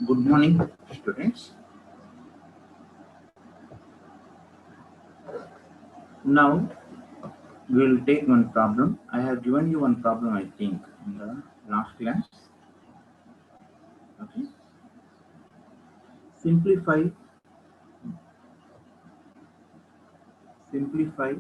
Good morning, students. Now we will take one problem. I have given you one problem, I think, in the last class. Okay. Simplify. Simplify.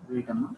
Wait a minute.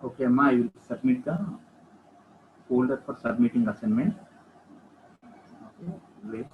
Okay, Ma, I will submit the folder for submitting assignment. Okay. Wait.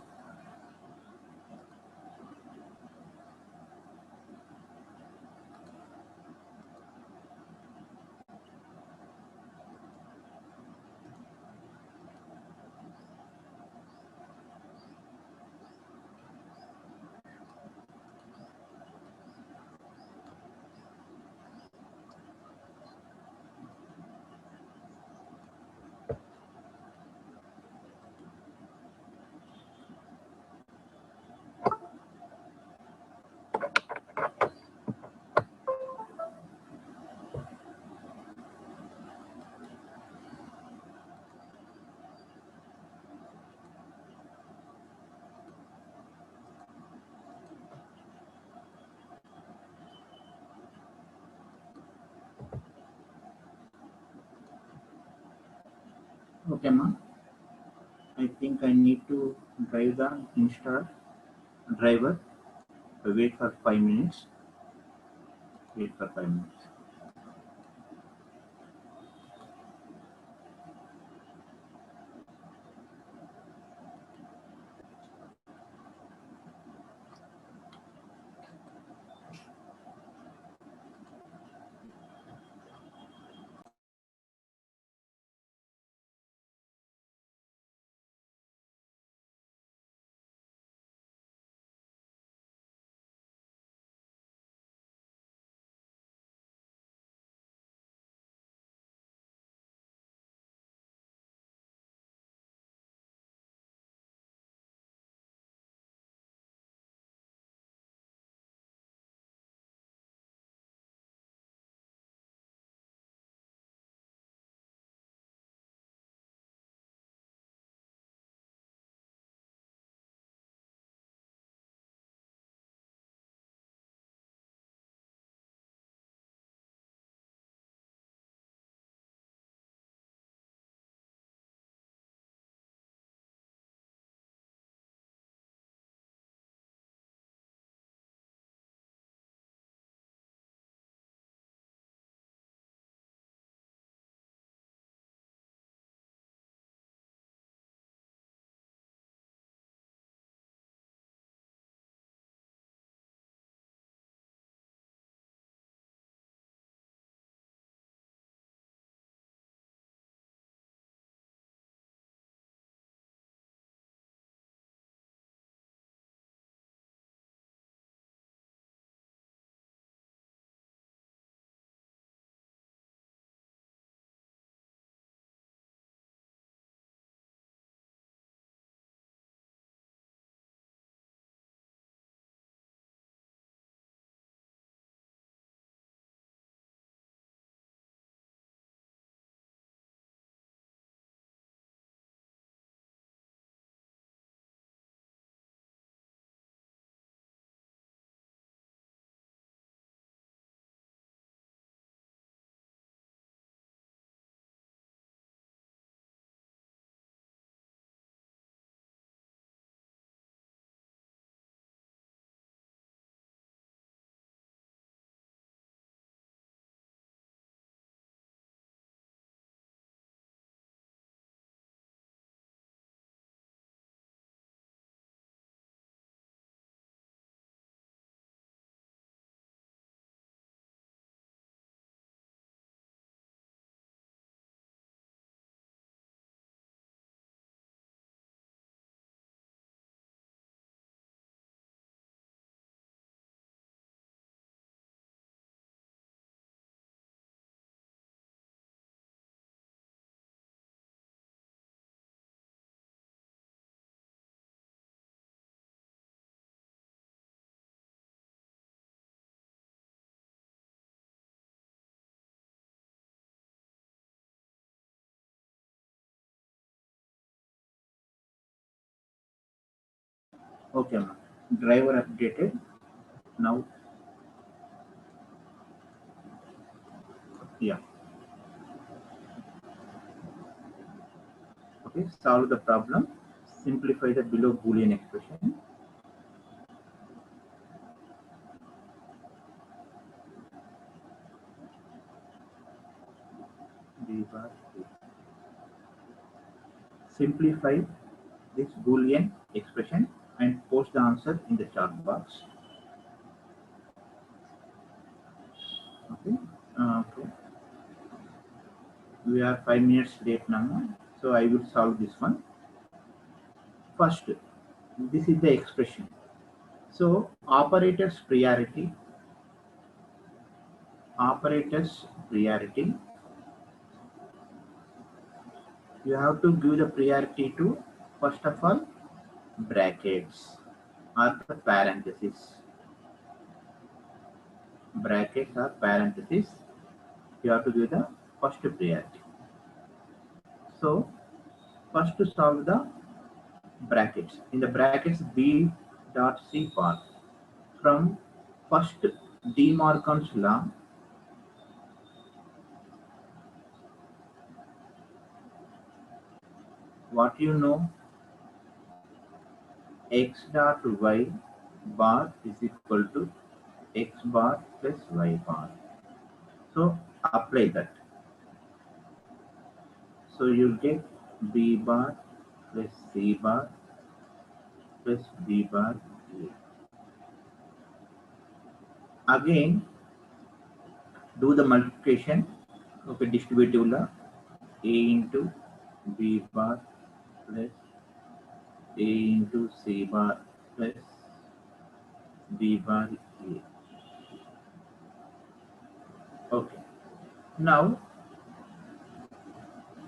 Okay, Ma. I think I need to drive the Insta driver. Wait for 5 minutes. Wait for 5 minutes. Okay, ma'am. Driver updated. Now, yeah. Okay, solve the problem. Simplify the below Boolean expression. B bar A. Simplify this Boolean expression and post the answer in the chat box. Okay. Okay. We are 5 minutes late now, so I will solve this one. First, this is the expression. So operators priority, you have to give the priority to, first of all, brackets or the parentheses. Brackets or parentheses, you have to give the first priority. So first to solve the brackets. In the brackets B dot C bar, from first De Morgan's law, what you know, x dot y bar is equal to x bar plus y bar. So apply that. So you'll get B bar plus C bar plus B bar A. Again, do the multiplication of a distributive law. A into B bar plus A into C bar plus B bar A. Okay. Now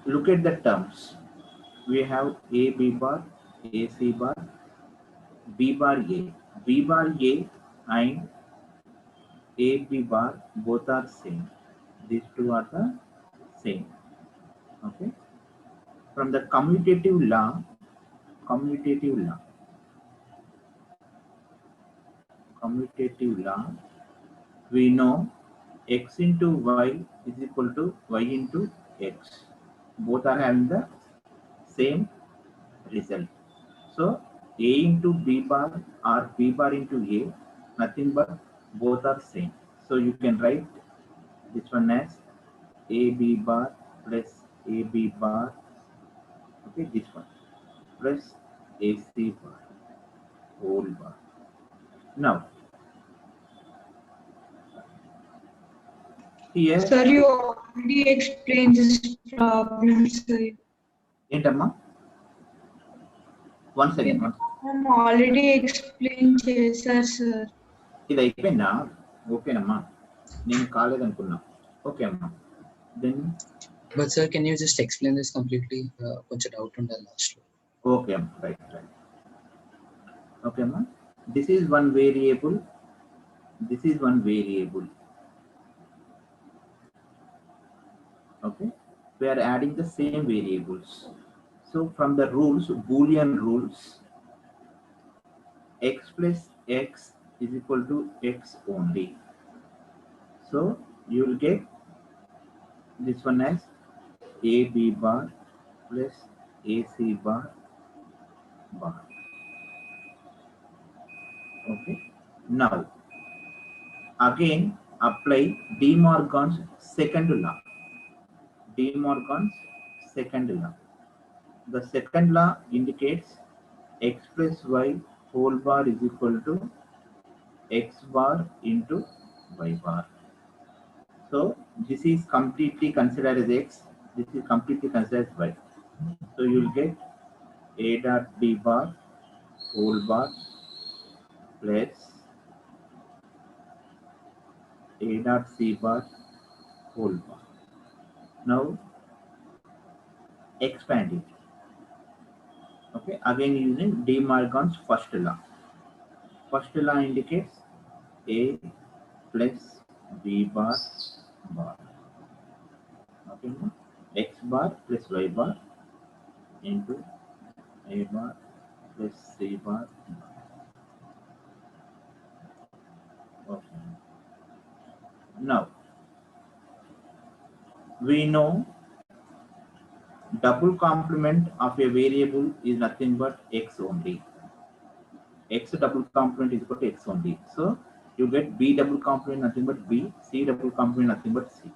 look at the terms. We have A B bar, A C bar, B bar A. B bar A and A B bar both are same. These two are the same. Okay. From the commutative law, we know x into y is equal to y into x. Both are having the same result. So A into B bar or B bar into A, nothing but both are same. So you can write this one as AB bar plus AB bar, okay, this one, plus AC bar, whole bar. Now, here, Sir, you already explained this problem, sir. Entama? Once again, once. I'm already explained చేశారు sir. ఇది అయిపోయిందా? ఓకేనమ్మా, నేను కాలేదనుకున్నా. Okay అమ్మా. Then, but sir, can you just explain this completely? కొంచెం doubt ఉండాలి last లో. okay, right. Okay, ma. This is one variable. This is one variable. Okay, we are adding the same variables. So from the rules, Boolean rules, x plus x is equal to x only. So you will get this one as AB bar plus AC bar. Okay. Now again apply De Morgan's second law. De Morgan's second law. The second law indicates x plus y whole bar is equal to x bar into y bar. So this is completely considered as x. This is completely considered as y. So you will get a dot b bar whole bar plus a dot c bar whole bar. Now expand it. Okay, again using De Morgan's first law. First law indicates a plus b bar. Okay, x bar plus y bar into a bar plus c bar. Now we know double complement of a variable is nothing but x only. X double complement is equal to x only. So you get b double complement nothing but b, c double complement nothing but c.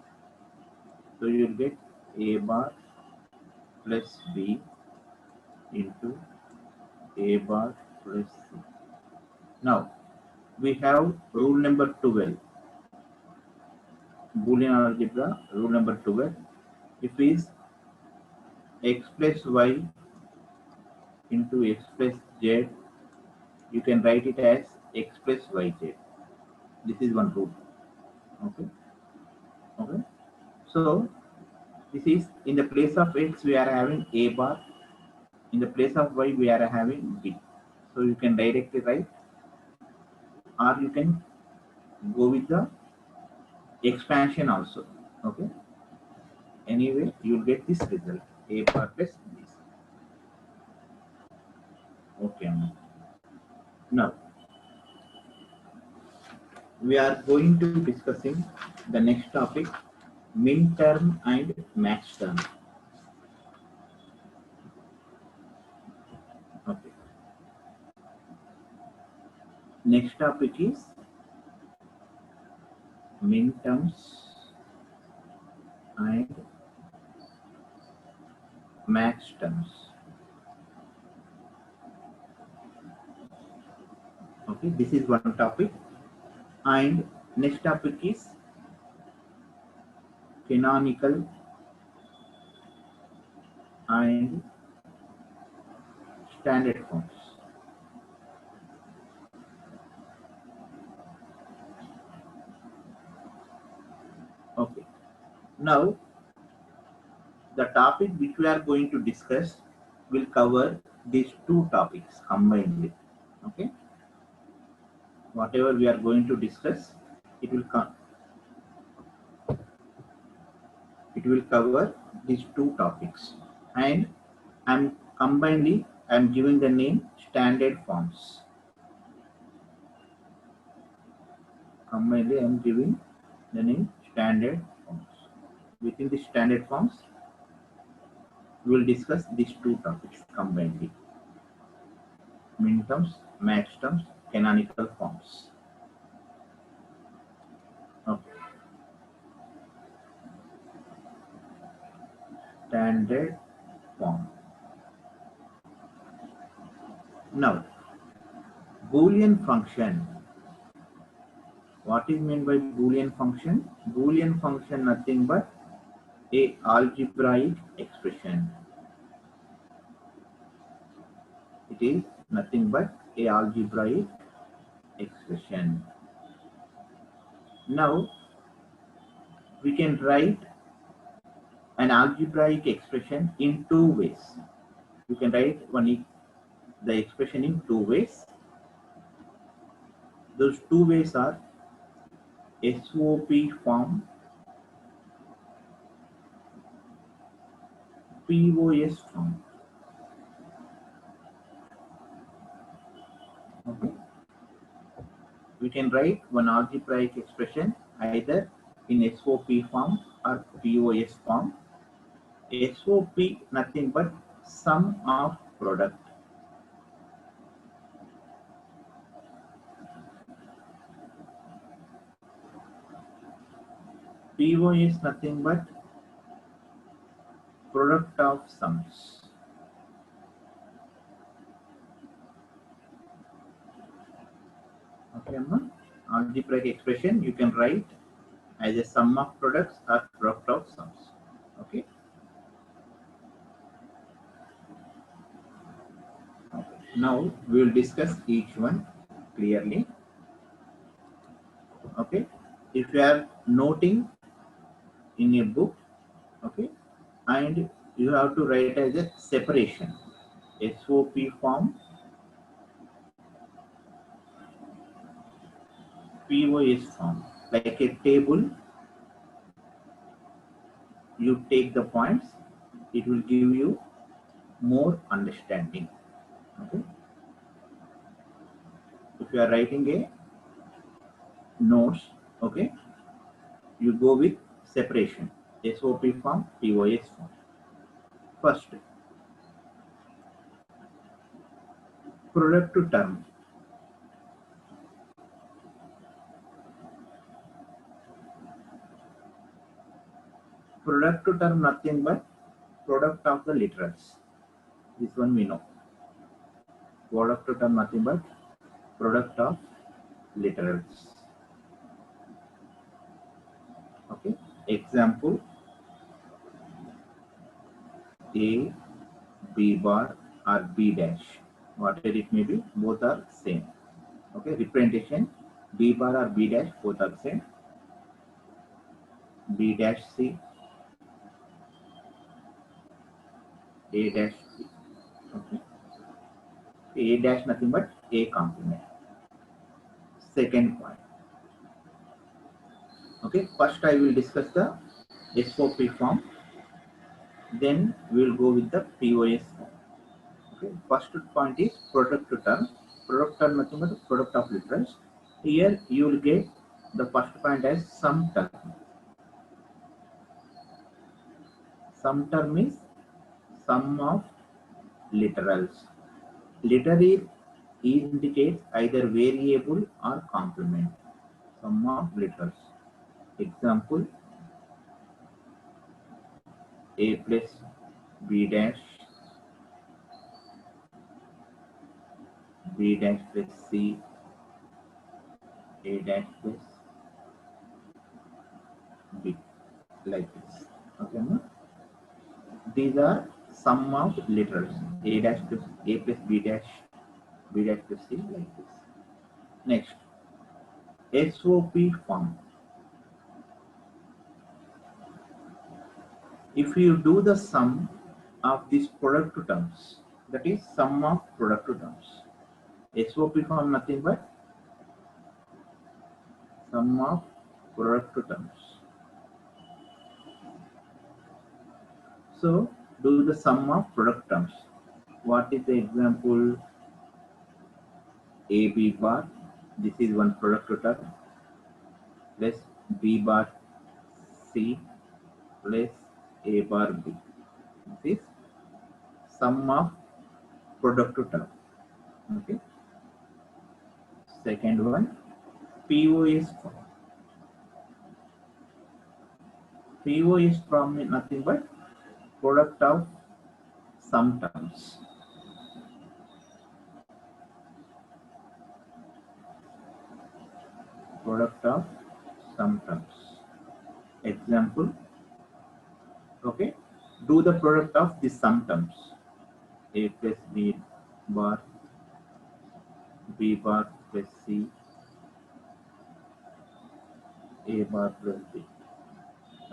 So you will get a bar plus b into a bar plus c. Now we have rule number 12, Boolean algebra, rule number 12. If is x plus y into x plus z, you can write it as x plus yz. This is one rule. Okay. Okay. So this is in the place of x we are having a bar, in the place of y we are having b. So you can directly write, or you can go with the expansion also. Okay. Anyway, you will get this result, a bar plus b. Okay. Now we are going to discussing the next topic, min term and max term. Okay. Next topic is min terms and max terms. Okay, this is one topic. And next topic is canonical and standard forms. Okay. Now the topic which we are going to discuss will cover these two topics combinedly. Okay. Whatever we are going to discuss, it will cover these two topics, and I'm giving the name standard forms. Combinedly, I'm giving the name standard forms. Within the standard forms, we will discuss these two topics combinedly: min terms, max terms, canonical forms. Okay. Standard form. Now, Boolean function. What is meant by Boolean function? Boolean function nothing but a algebraic expression. It is nothing but a algebraic expression. Now we can write an algebraic expression in two ways. You can write the expression in two ways. Those two ways are SOP form, POS form. Okay. We can write one algebraic expression either in SOP form or POS form. SOP nothing but sum of product. POS nothing but product of sums. Okay, algebraic expression you can write as a sum of products or product of sums. Okay. Now we will discuss each one clearly. Okay. If you are noting in a book, okay, and you have to write as a separation, SOP form, POS form, like a table. You take the points, it will give you more understanding. Okay. If you are writing a notes, okay, you go with separation, SOP form, POS form. First, product to term. Product to term nothing but product of the literals. This one we know. Product to term nothing but product of literals. Okay. Example, A, B bar or B dash. Whatever it may be, both are same. Okay. Representation, B bar or B dash, both are same. B dash C, A dash C. Okay. A dash nothing but A complement. Second point. Okay, first I will discuss the SOP form, then we will go with the POS form. Okay, first point is product to term. Product term nothing but product of literals. Here you will get the first point as sum term. Sum term is sum of literals. Literal indicates either variable or complement. Sum of literals. Example, A plus B dash, B dash plus C, A dash plus B, like this. Okay, no? These are sum of literals. A dash plus A plus B dash plus C, like this. Next, SOP form. If you do the sum of these product to terms, that is sum of product to terms. SOP form nothing but sum of product to terms. So do the sum of product terms. What is the example? A B bar, this is one product to term, plus B bar C plus A bar B. This is sum of product to term. Okay. Second one, POS form. POS form is nothing but product of sum terms. Product of sum terms. Example, okay, do the product of the sum terms. A plus B bar, B bar plus C, A bar plus B.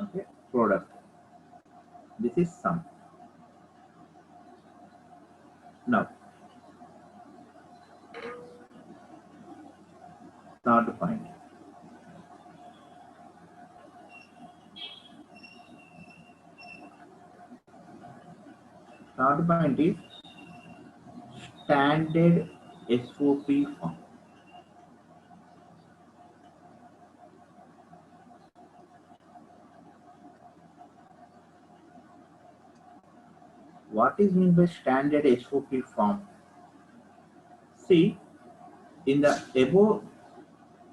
Okay, product. This is sum. Now, third point. Third point is standard SOP form. What is meant by standard SOP form? See, in the above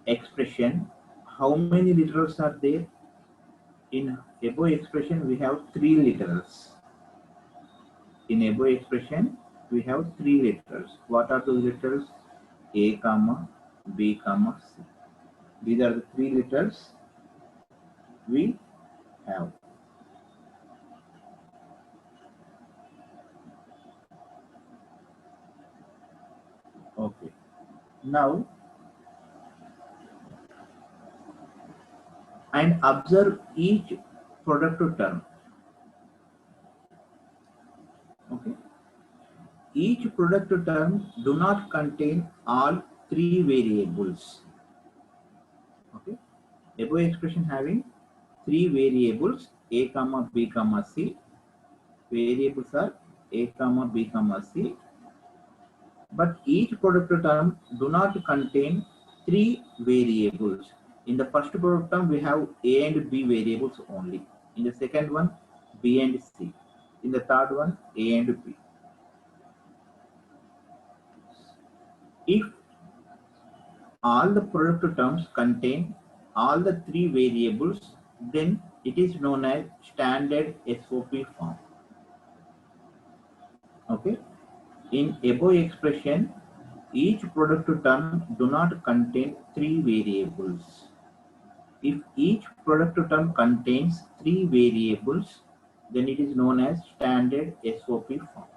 expression, how many literals are there? In above expression, we have 3 literals. In above expression, we have 3 literals. What are those literals? A, comma, B, comma, C. These are the 3 literals we have. Okay. Now, and observe each product to term. Okay. Each product to term do not contain all 3 variables. Okay. Above expression having 3 variables, A, comma, B, comma, C. Variables are A, comma, B, comma, C. But each product to term do not contain 3 variables. In the first product term, we have A and B variables only. In the second one, B and C. In the third one, A and B. If all the product terms contain all the three variables, then it is known as standard SOP form. Okay. In above expression, each product term do not contain three variables. If each product term contains three variables, then it is known as standard SOP form.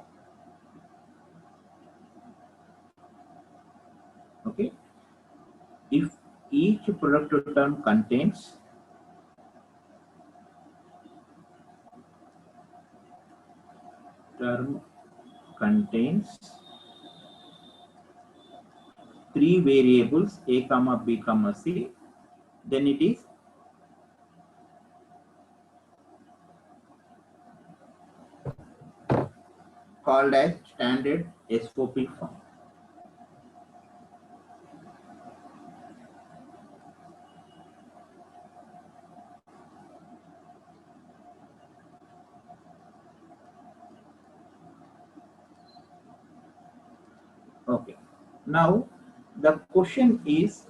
Okay. If each product term contains three variables A comma B comma C, then it is called as standard SOP form. Okay. Now the question is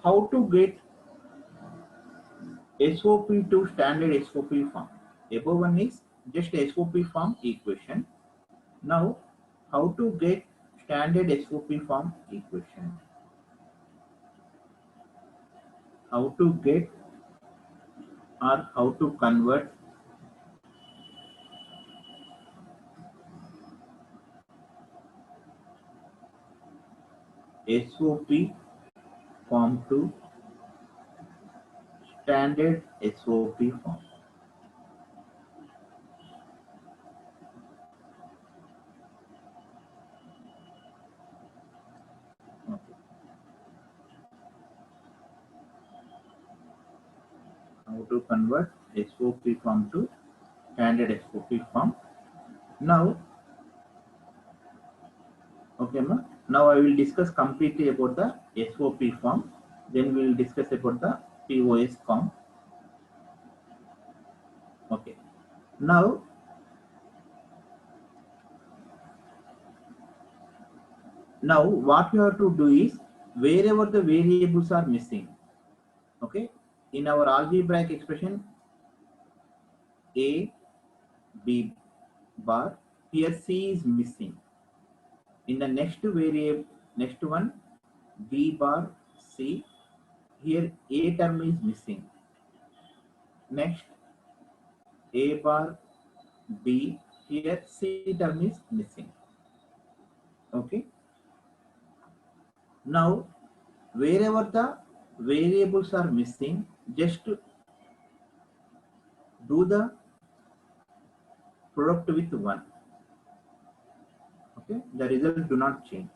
how to get SOP to standard SOP form. Above one is just SOP form equation. Now how to get standard SOP form equation? How to get or how to convert SOP form to standard SOP form. Okay. How to convert SOP form to standard SOP form. Now, okay, ma. Now I will discuss completely about the SOP form. Then we will discuss about the POS form. Okay. Now what you have to do is wherever the variables are missing. Okay. In our algebraic expression, A, B bar, here C is missing. In the next variable, next one, B bar, C, here A term is missing. Next, A bar, B, here C term is missing. Okay. Now, wherever the variables are missing, just do the product with 1. Okay, the result do not change.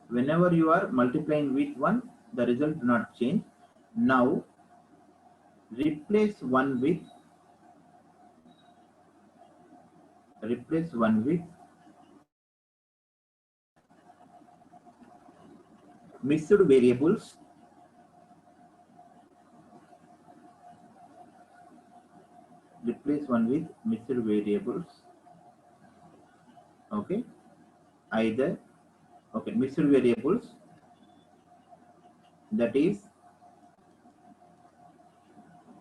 Whenever you are multiplying with 1, the result do not change. Now replace 1 with mixed variables. Replace 1 with mixed variables. Okay, either okay, mixed variables, that is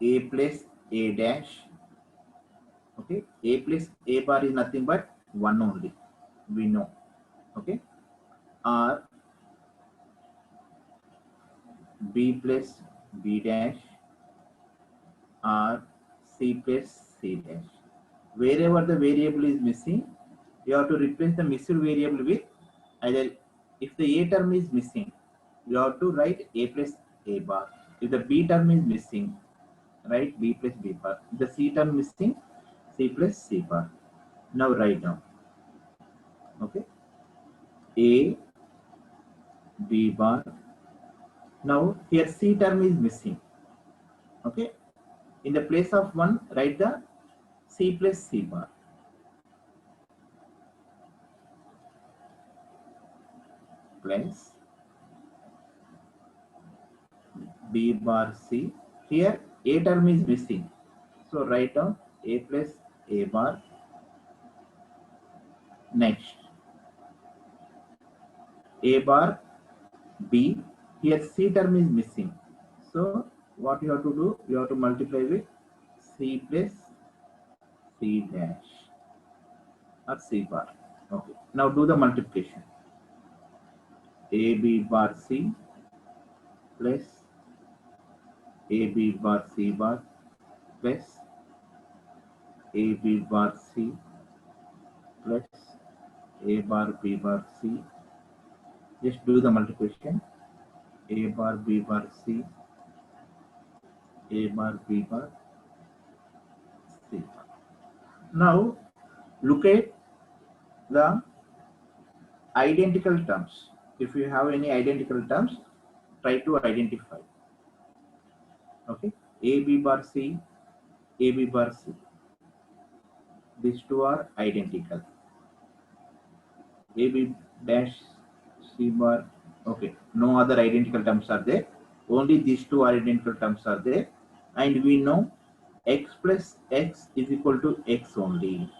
A plus A dash. Okay, A plus A bar is nothing but 1 only, we know. Okay, or B plus B dash, or C plus C dash. Wherever the variable is missing, you have to replace the missed variable with either, if the A term is missing, you have to write A plus A bar. If the B term is missing, write B plus B bar. If the C term missing, C plus C bar. Now write down. Okay. A, B bar. Now here C term is missing. Okay. In the place of 1, write the C plus C bar. Plus B bar C. Here A term is missing. So write down A plus A bar. Next A bar B. Here C term is missing. So what you have to do? You have to multiply with C plus C dash or C bar. Okay. Now do the multiplication. AB bar C plus AB bar C bar plus AB bar C plus A bar B bar C. Just do the multiplication. A bar B bar C, A bar B bar C bar. Now look at the identical terms. If you have any identical terms, try to identify. Okay, AB bar C, AB bar C. These two are identical. AB dash C bar. Okay, no other identical terms are there. Only these two identical terms are there. And we know x plus x is equal to x only.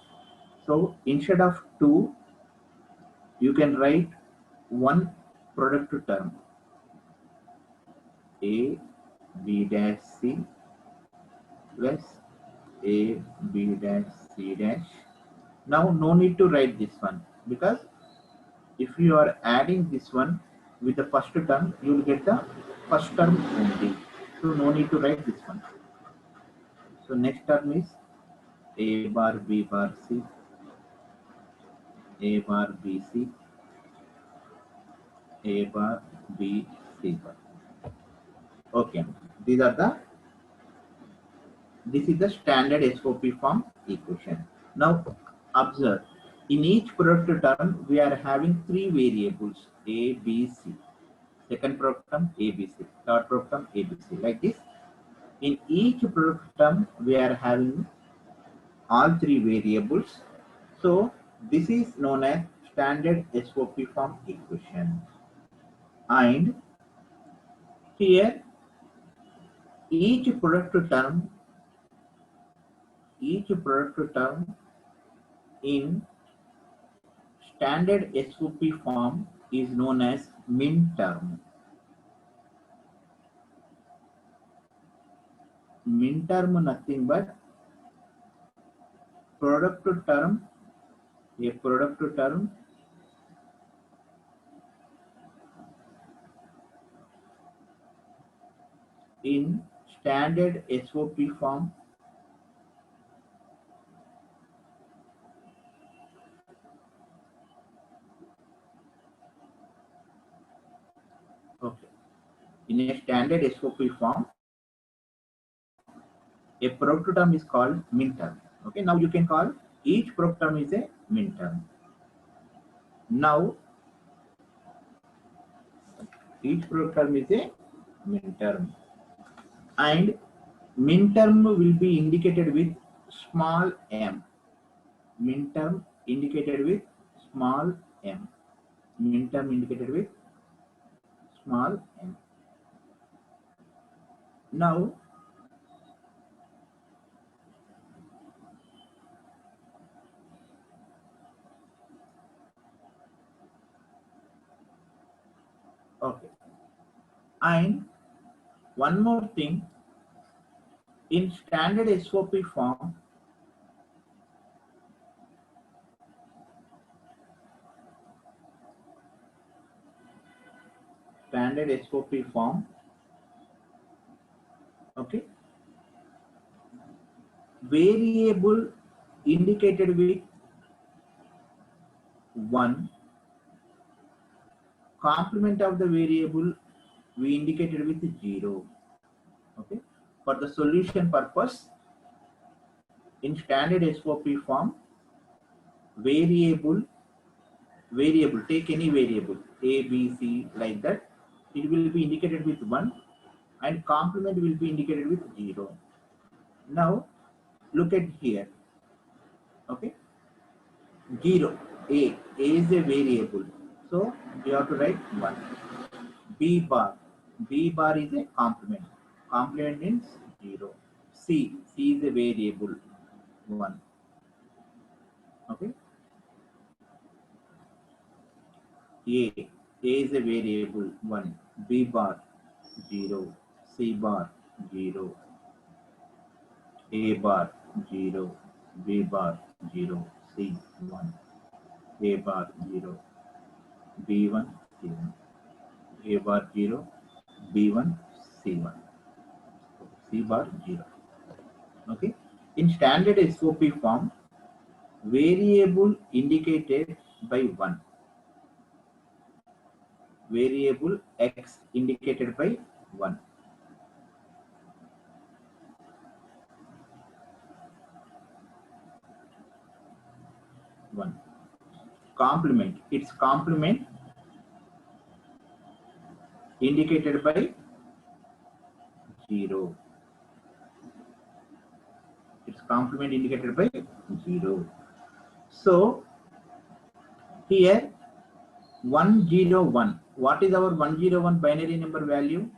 So instead of 2, you can write one product term. A B dash C plus A B dash C dash. Now no need to write this one, because if you are adding this one with the first term, you will get the first term only. So no need to write this one. So next term is A bar B bar C, A bar B C, A bar B C bar. Okay, this is the standard SOP form equation. Now observe, in each product term we are having 3 variables A, B, C. Second product term A, B, C. Third product term A, B, C. Like this. In each product term we are having all 3 variables. So this is known as standard SOP form equation. And here each product term in standard SOP form is known as min term. Min term nothing but product term, a product term in standard SOP form okay. In a standard SOP form, a product term is called min term. Okay, now you can call each product term is a min term. Now each product term is a min term, and min term will be indicated with small m. Min term indicated with small m. Min term indicated with small m. Now okay, and one more thing, in standard SOP form okay, variable indicated with 1, complement of the variable we indicated with 0. Okay, for the solution purpose, in standard SOP form, variable, take any variable A, B, C, like that, it will be indicated with 1 and complement will be indicated with 0. Now look at here. Okay, 0, A is a variable, so you have to write 1. B bar, B bar is a complement. Complement means 0. C is a variable 1. Okay. A is a variable 1. B bar 0. C bar 0. A bar 0. B bar 0. C 1. A bar 0. B1 C1. A bar 0. B1 C1. C bar 0. Okay. In standard SOP form, variable indicated by 1. Variable X indicated by 1. Complement. Its complement indicated by 0. Its complement indicated by 0. So here 101. What is our 101 binary number value?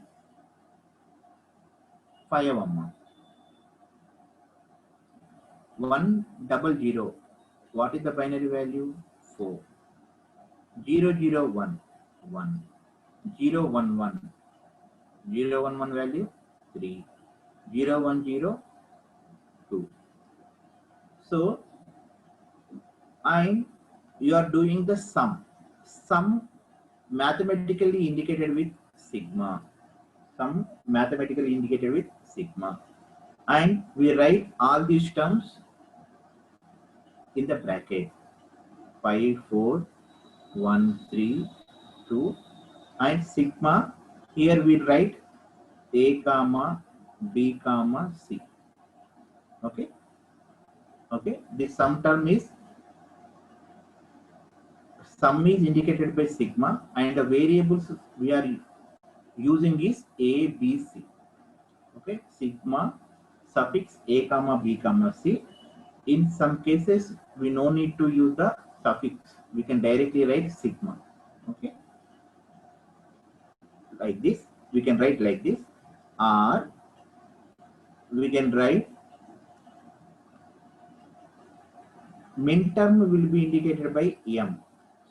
5 amma. 100. What is the binary value? 4. 001 1. 011. 011 value 3. 010 2. So and you are doing the sum. Sum mathematically indicated with sigma. Sum mathematically indicated with sigma. And we write all these terms in the bracket. 5, 4, 1, 3, 2, and sigma. Here we write A comma B comma C. Okay. Okay. The sum term is sum is indicated by sigma, and the variables we are using is A, B, C. Okay. Sigma suffix A comma B comma C. In some cases, we no need to use the suffix. We can directly write sigma. Okay. Like this. We can write like this. Or we can write min term will be indicated by M.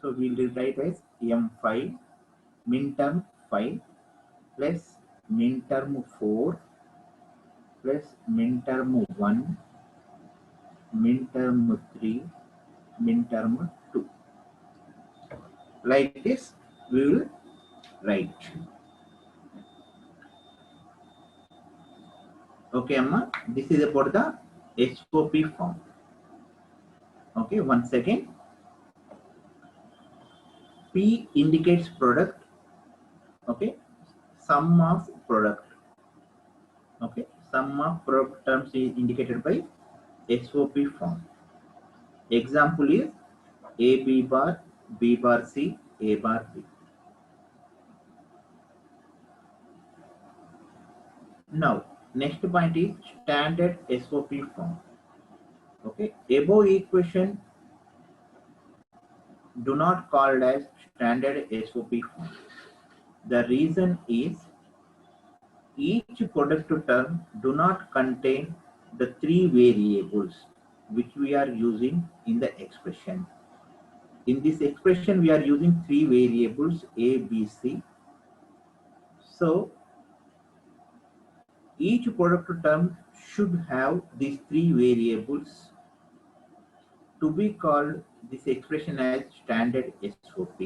So we will write as M5, min term 5 plus min term 4 plus min term 1, min term 3, min term 2. Like this we will write. Okay, Amma, this is about the SOP form. Okay, one second. P indicates product. Okay, sum of product. Okay, sum of product terms is indicated by SOP form. Example is A B bar, B bar C, A bar B. Now, next point is standard SOP form. Okay, above equation do not called as standard SOP form. The reason is each product term do not contain the 3 variables which we are using in the expression. In this expression, we are using 3 variables A, B, C. So each product term should have these 3 variables to be called this expression as standard SOP.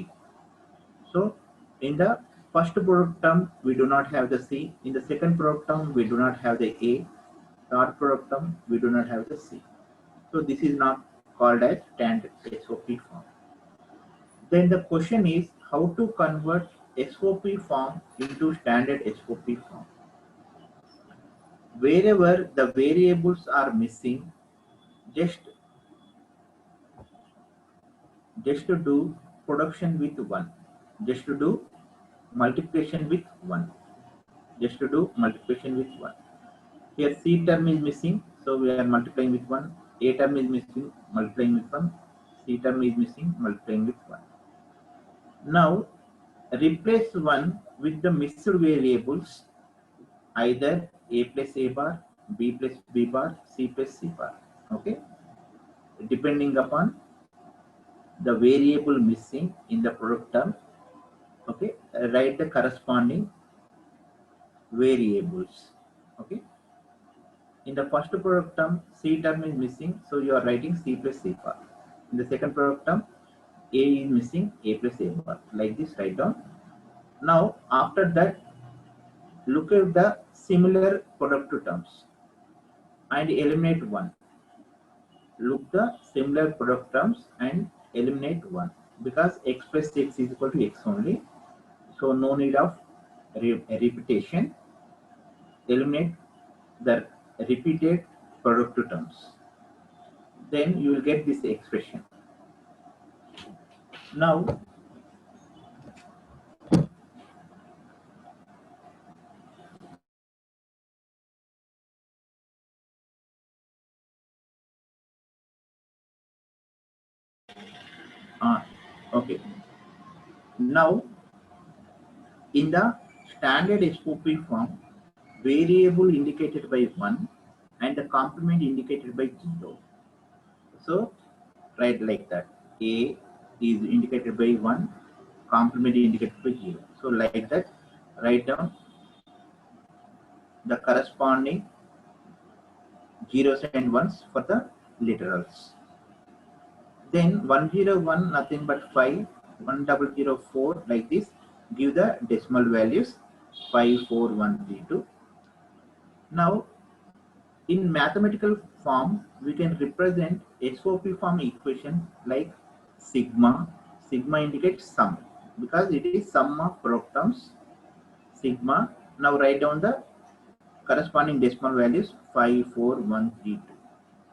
So in the first product term, we do not have the C. In the second product term, we do not have the A. Third product term, we do not have the C. So this is not called as standard SOP form. Then the question is how to convert SOP form into standard SOP form. Wherever the variables are missing, just to do production with 1, just to do multiplication with 1, just to do multiplication with 1. Here C term is missing, so we are multiplying with 1. A term is missing, multiplying with 1. C term is missing, multiplying with 1. Now replace 1 with the mixed variables, either a plus a bar, b plus b bar, c plus c bar. Okay, depending upon the variable missing in the product term. Okay, write the corresponding variables. Okay, in the first product term, c term is missing, so you are writing c plus c bar. In the second product term, a is missing, a plus a bar. Like this, write down. Now, after that, look at the similar product terms and eliminate one. Look the similar product terms and eliminate one, because x plus x is equal to x only. So no need of repetition. Eliminate the repeated product terms. Then you will get this expression. Now, okay. Now, in the standard SOP form, variable indicated by 1 and the complement indicated by 0. So, write like that. A is indicated by 1, complement indicated by 0. So, like that, write down the corresponding zeros and ones for the literals. Then 101 nothing but 5, 1004 like this. Give the decimal values 54132. Now, in mathematical form, we can represent SOP form equation like sigma. Sigma indicates sum because it is sum of product terms. Sigma. Now write down the corresponding decimal values 54132.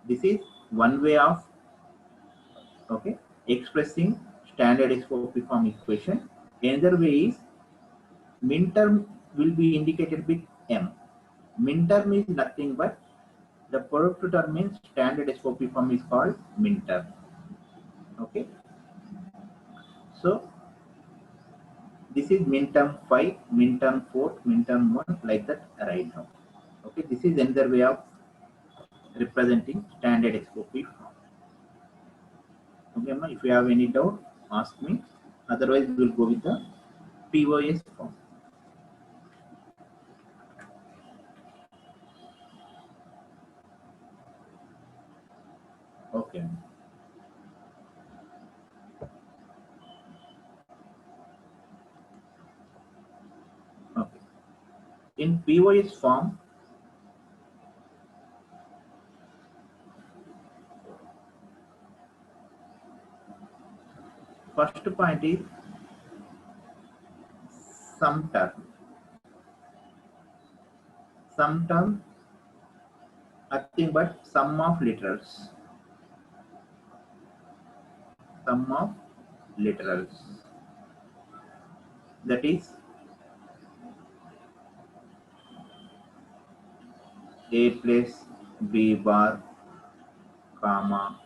This is one way of expressing standard SOP form equation. Another way is min term will be indicated with m. Min term is nothing but the product term means standard SOP form is called min term. Okay. So this is min term 5, min term 4, min term 1, like that right now. Okay. This is another way of representing standard SOP form. Okay, if you have any doubt, ask me. Otherwise, we will go with the POS form. Okay. Okay. In POS form, first point is sum term. Sum term, nothing but sum of literals. Sum of literals. That is A plus B bar, comma,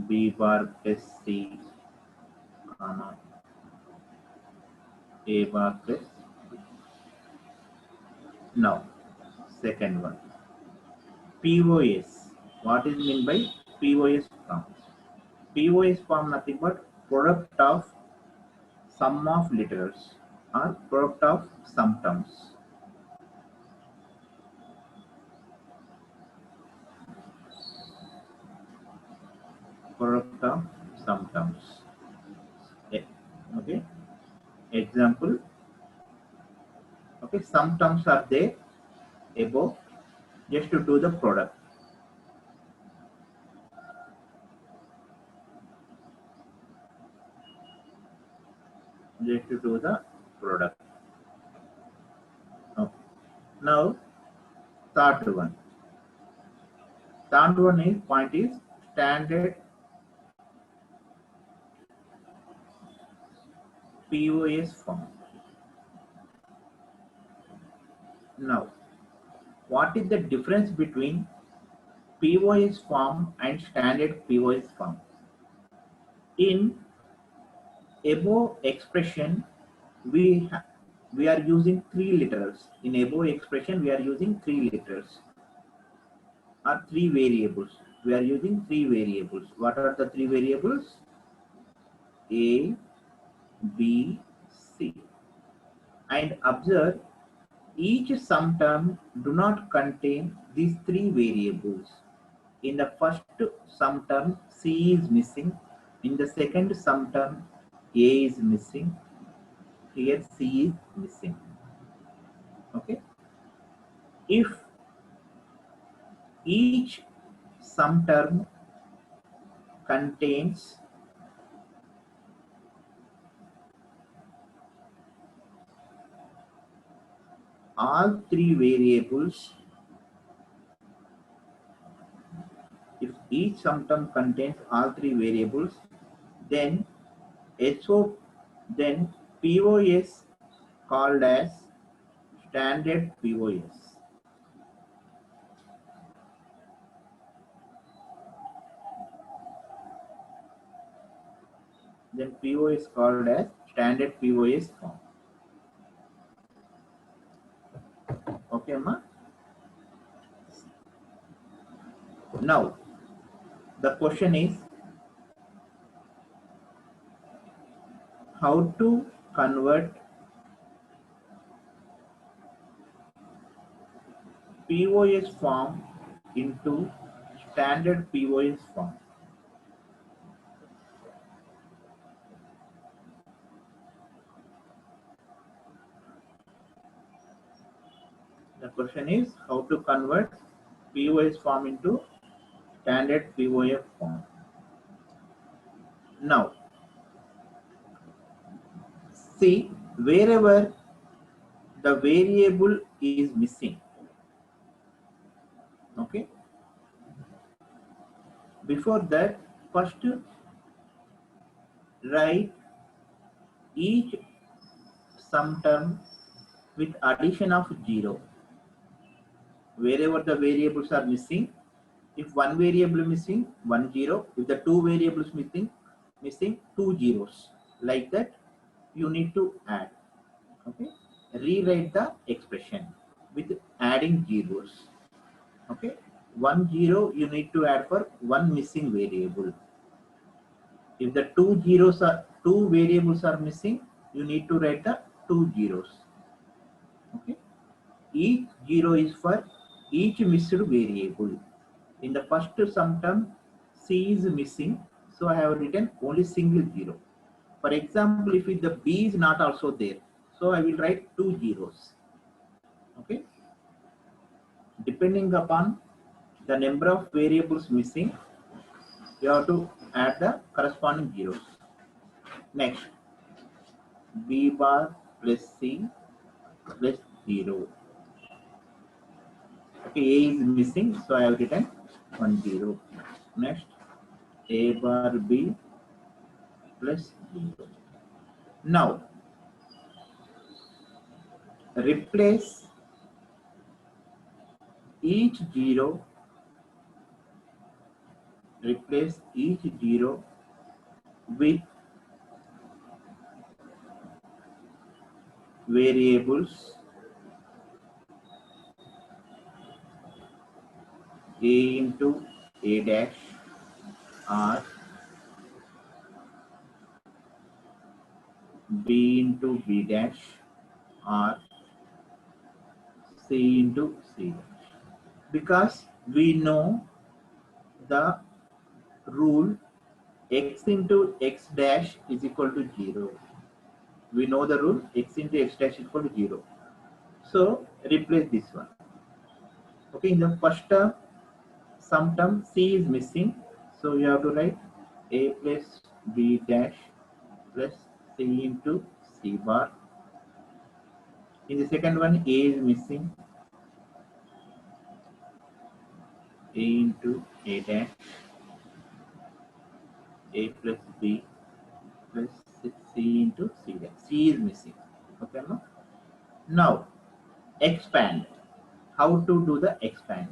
B bar plus C, comma, A bar plus B. Now, second one, POS. What is meant by POS form? POS form nothing but product of sum of literals or product of sum terms. Product of sum terms. Okay. Example. Okay, sum terms are there above. Just to do the product. Just to do the product. Okay. Now, third one. Third one is point is standard POS form. Now, what is the difference between POS form and standard POS form? In above expression, we are using three literals. In above expression, we are using three literals or three variables. We are using three variables. What are the three variables? A, B, C. And observe, each sum term do not contain these three variables. In the first sum term, C is missing. In the second sum term, A is missing. Here C is missing. Okay. If each sum term contains all three variables, if each sum term contains all three variables, then then POS called as standard POS. Then POS called as standard POS form. Okay, ma? Now, the question is how to convert POS form into standard POS form. The question is how to convert POS form into standard POS form. Now, see, wherever the variable is missing, okay, before that, first write each sum term with addition of 0. Wherever the variables are missing, if one variable missing, 1 0. If the two variables missing 2 zeros. Like that, you need to add. Okay, rewrite the expression with adding zeros. Okay, 1 0 you need to add for one missing variable. If the two variables are missing, you need to write the 2 zeros. Okay, each 0 is for each missed variable. In the first sum term, C is missing, so I have written only single 0. For example, if the B is not also there, so I will write 2 zeros. Okay, depending upon the number of variables missing, you have to add the corresponding zeros. Next, B bar plus C plus 0. Okay, A is missing, so I have written 1 0. Next, A bar B plus 0. Now, replace each 0 with variables A into A dash or B into B dash or C into C dash. Because we know the rule x into x dash is equal to 0. We know the rule x into x dash is equal to 0. So replace this one. Okay, in the first term, sum term C is missing, so you have to write A plus B dash plus C into C bar. In the second one, A is missing, A into A dash, A plus B plus C into C dash. C is missing. Okay, no? Now, expand. How to do the expand?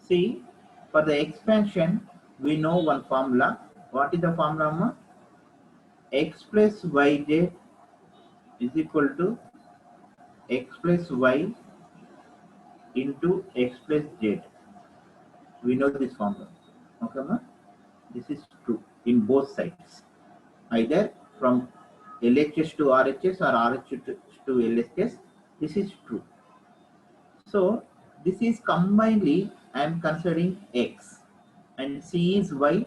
See, for the expansion, we know one formula. What is the formula? X plus yj is equal to x plus y into x plus z. We know this formula. Okay, ma? This is true in both sides. Either from LHS to RHS or RHS to LHS. This is true. So this is combinedly I am considering x and c is y,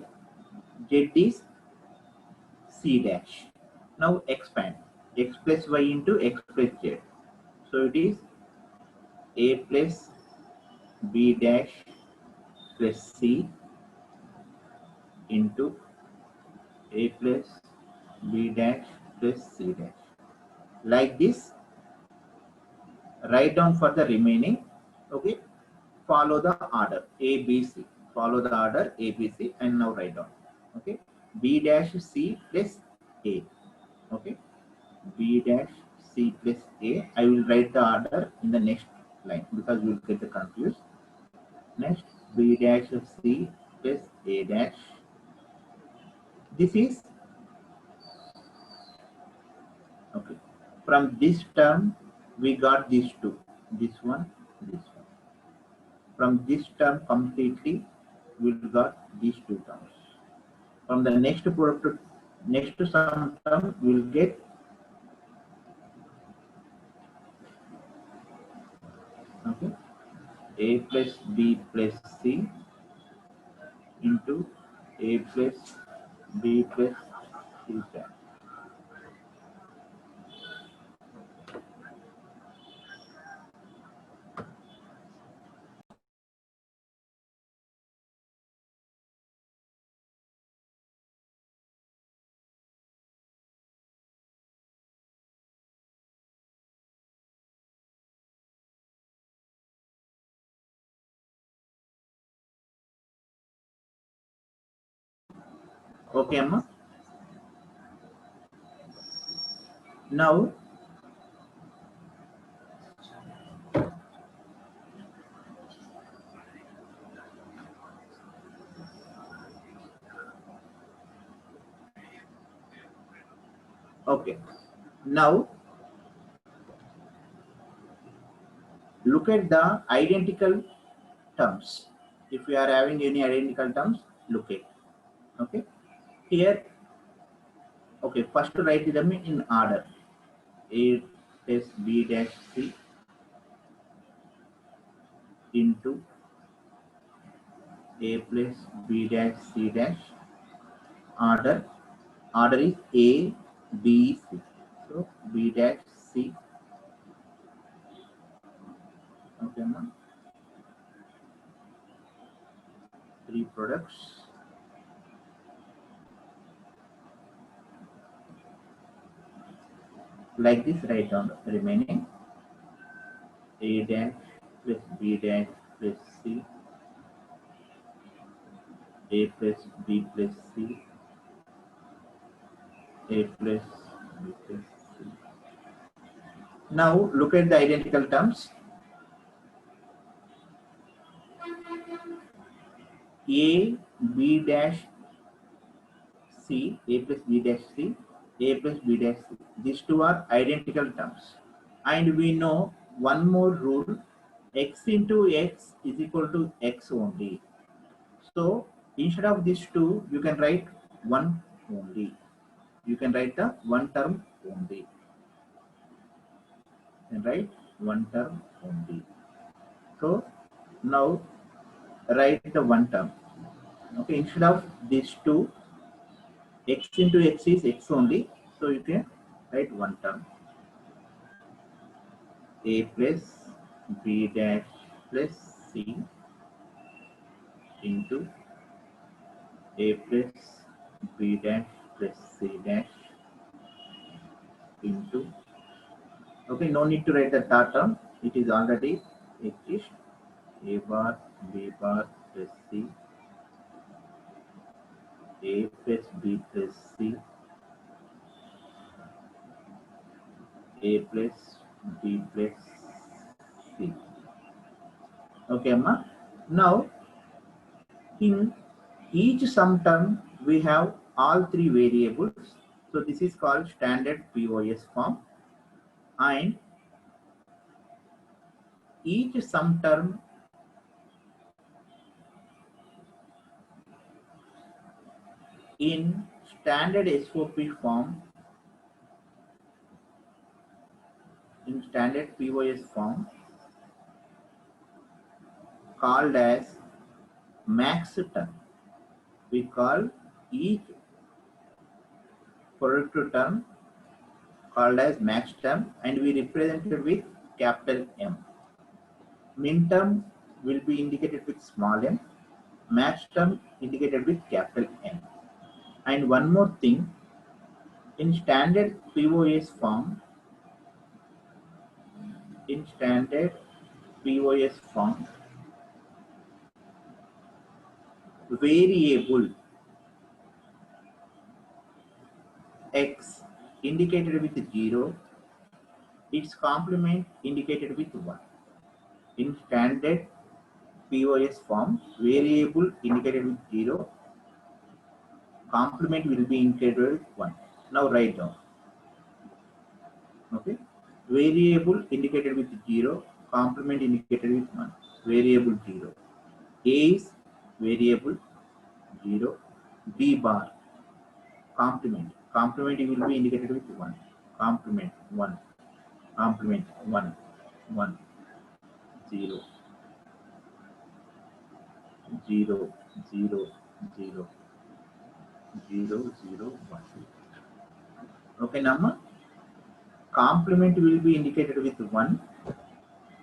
z is c dash. Now expand x plus y into x plus z. So it is a plus b dash plus c into a plus b dash plus c dash. Like this, write down for the remaining. Okay, follow the order A, B, C. Follow the order A, B, C, and now write down. Okay, B dash C plus A. Okay, B dash C plus A. I will write the order in the next line because you will get confused. Next, B dash C plus A dash. This is okay. From this term, we got these two. This one, this one. From this term completely, we got these two terms. From the next product, next sum term, we'll get okay a plus b plus c into a plus b plus c dash. Okay, Amma. Now, okay. Now, look at the identical terms. If you are having any identical terms, look at. Okay. Here, okay. First, write them in order. A plus b dash c into a plus b dash c dash. Order is A, B, C. So B dash C. Okay, ma'am. 3 products. Like this, write down the remaining A dash plus B dash plus C. A plus B plus C. A plus B plus C. Now look at the identical terms. A, B dash C, A plus B dash C, A plus B dash C. These two are identical terms. And we know one more rule, x into x is equal to x only. So instead of these two, you can write one only. You can write the one term only. You can write one term only. So now write the one term. Okay, instead of these two, x into x is x only. So you can write one term. A plus B dash plus C into A plus B dash plus C dash into, okay, no need to write the third term, it is already exists. A bar B bar plus C, A plus B plus C, A plus B plus C. Okay, Amma. Now, in each sum term, we have all 3 variables. So this is called standard POS form. and each sum term in standard SOP form, in standard POS form, called as max term. We call each product term called as max term, and we represent it with capital M. Min term will be indicated with small m, max term indicated with capital M. And one more thing, in standard POS form, variable x indicated with 0, its complement indicated with 1. In standard POS form, variable indicated with 0, complement will be indicated with 1. Now write down. Okay, variable indicated with 0, complement indicated with 1. Variable 0. A is variable 0. B bar complement. Complement will be indicated with 1. Complement 1. Complement 1. 1. 0. 0. 0. 0. 0. 0. 1. Okay, number. Complement will be indicated with 1.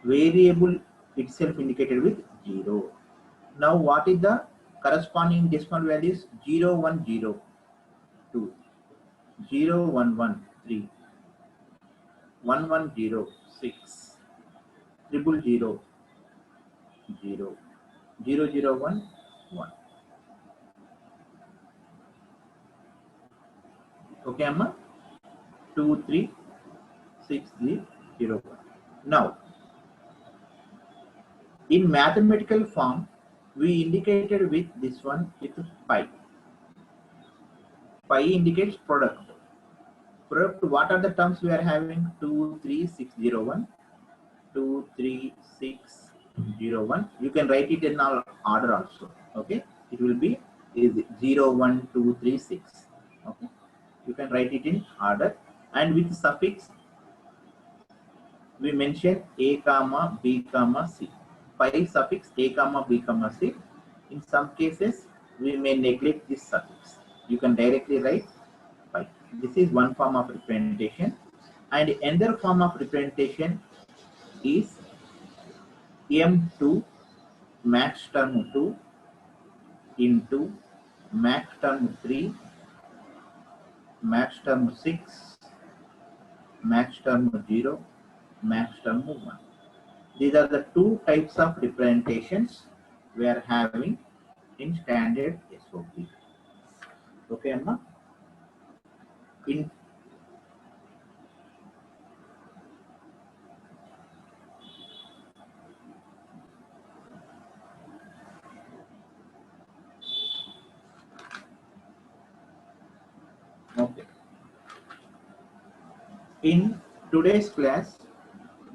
Variable itself indicated with 0. Now what is the corresponding decimal values? 0, 1, 0, 2, 0, 1, 1, 3, 1, 1, 0, 6, 0, 0, 0, 0, 0, 1, 1. Okay, Amma? 2, 3, 6, 0, 1. Now, in mathematical form, we indicated with this one with pi. Pi indicates product. Product, what are the terms we are having? 2, 3, 6, 0, 1. 2, 3, 6, 0, 1. You can write it in our order also. Okay, it will be 0, 1, 2, 3, 6. Okay, you can write it in order, and with suffix we mention a comma b comma c. Pi suffix a comma b comma c. In some cases we may neglect this suffix. You can directly write pi. This is one form of representation, and another form of representation is M2 max term 2 into max term 3, max term 6, max term 0, max term 1. These are the two types of representations we are having in standard SOP. Okay, Amma? Okay. In today's class,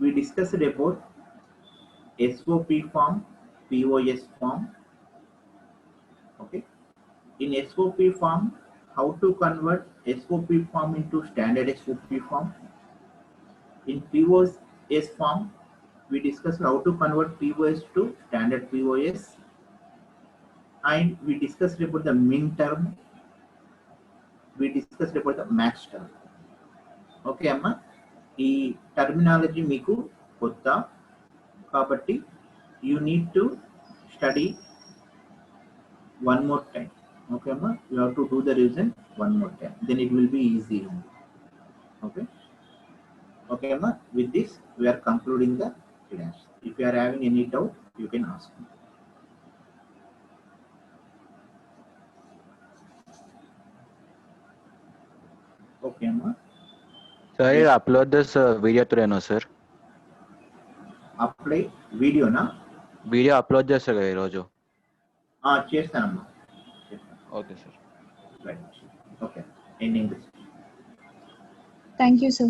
we discussed about SOP form, POS form. Okay. In SOP form, how to convert SOP form into standard SOP form. In POS form, we discussed how to convert POS to standard POS, and we discussed about the min term. We discussed about the max term. Okay, Amma, ఈ terminology మీకు కొత్త కాబట్టి you need to study one more time. Okay, Amma, you have to do the revision one more time, then it will be easy. Okay, okay, Amma, with this we are concluding the class. If you are having any doubt, you can ask me. Okay, Amma. Sir, you upload this video today, no, sir? Apply video na? Video upload చేస్తారు కదా ఈరోజు. చేస్తానమ్మా. Okay sir. Right. Okay, ending. Thank you, sir.